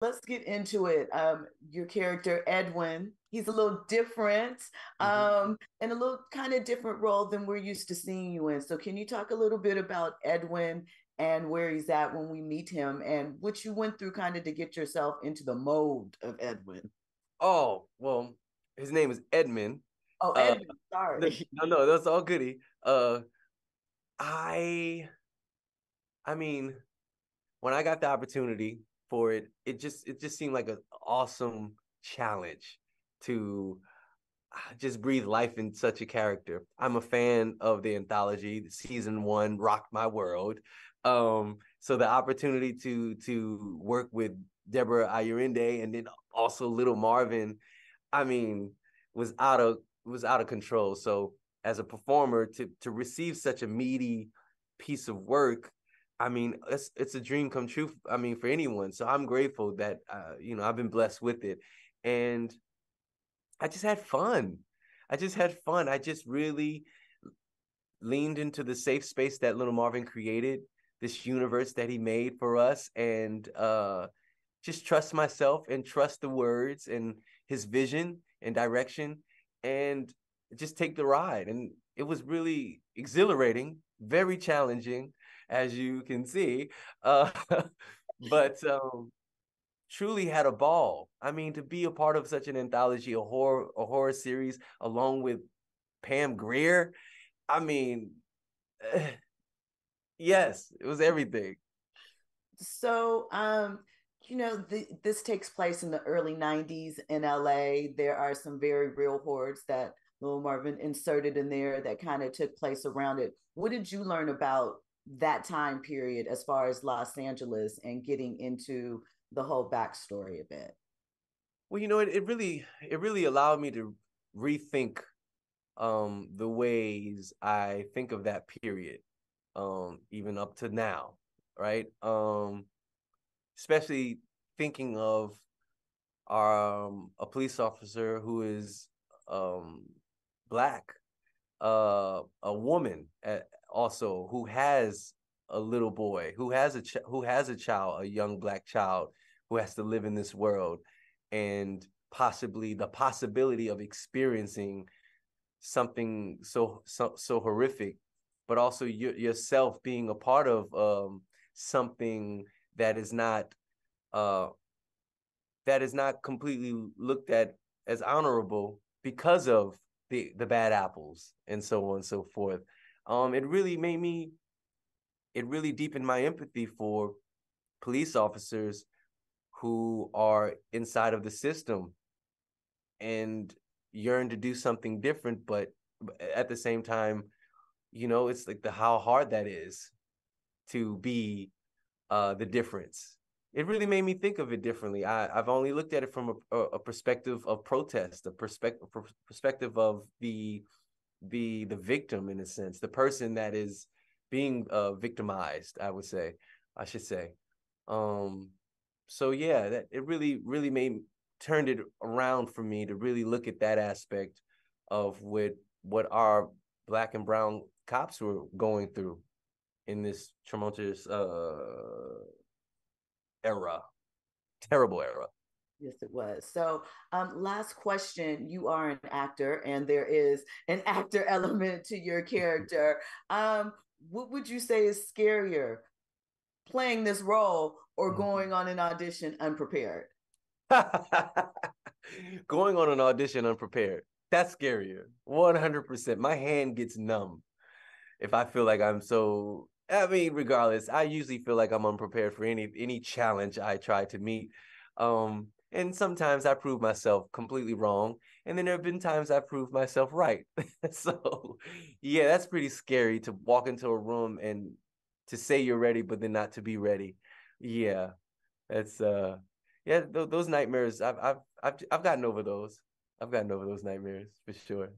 let's get into it. Your character, Edwin, he's a little different, Mhm. and a little kind of different role than we're used to seeing you in. So, can you talk a little bit about Edwin and where he's at when we meet him and what you went through kind of to get yourself into the mold of Edwin? Oh, well, his name is Edmund. Oh, Uh, Edwin, sorry. no, that's all goody. I, I mean, when I got the opportunity for it, it just seemed like an awesome challenge to just breathe life in such a character. I'm a fan of the anthology. Season one rocked my world. So the opportunity to work with Deborah Ayurinde and then also Little Marvin, I mean, was out of control. So as a performer, to receive such a meaty piece of work, I mean, it's a dream come true. I mean, for anyone. So I'm grateful that I've been blessed with it, and I just had fun. I just had fun. I just really leaned into the safe space that Little Marvin created, this universe that he made for us, and just trust myself and trust the words and his vision and direction, and just take the ride. And it was really exhilarating, very challenging, as you can see. Uh, but truly had a ball. I mean, to be a part of such an anthology, a horror series, along with Pam Grier. I mean, yes, it was everything. So, this takes place in the early 90s in LA. There are some very real hordes that Lil Marvin inserted in there that kind of took place around it. What did you learn about that time period as far as Los Angeles and getting into the whole backstory of it? Well, it really allowed me to rethink the ways I think of that period, even up to now, right? Especially thinking of a police officer who is um black, a woman also who has a little boy, who has a child, a young black child who has to live in this world, and possibly the possibility of experiencing something so horrific, but also yourself being a part of something that is not uh that is not completely looked at as honorable because of the bad apples and so on and so forth. It really deepened my empathy for police officers who are inside of the system and yearn to do something different, but at the same time, it's like the how hard that is to be the difference. It really made me think of it differently. I've only looked at it from a perspective of protest, a perspective of the victim, in a sense, the person that is being victimized. I should say. Um, so yeah, that it really made turned it around for me to really look at that aspect of what our black and brown cops were going through in this tumultuous era, terrible era. Yes, it was. So, last question. You are an actor, and there is an actor element to your character. What would you say is scarier, playing this role or going on an audition unprepared? Going on an audition unprepared. That's scarier. 100%. My hand gets numb if I feel like I'm so. I mean, regardless, I usually feel like I'm unprepared for any challenge I try to meet. And sometimes I prove myself completely wrong, and then there have been times I prove myself right. So, yeah, that's pretty scary to walk into a room and to say you're ready, but then not to be ready. Yeah, that's yeah, those nightmares. I've gotten over those. I've gotten over those nightmares for sure.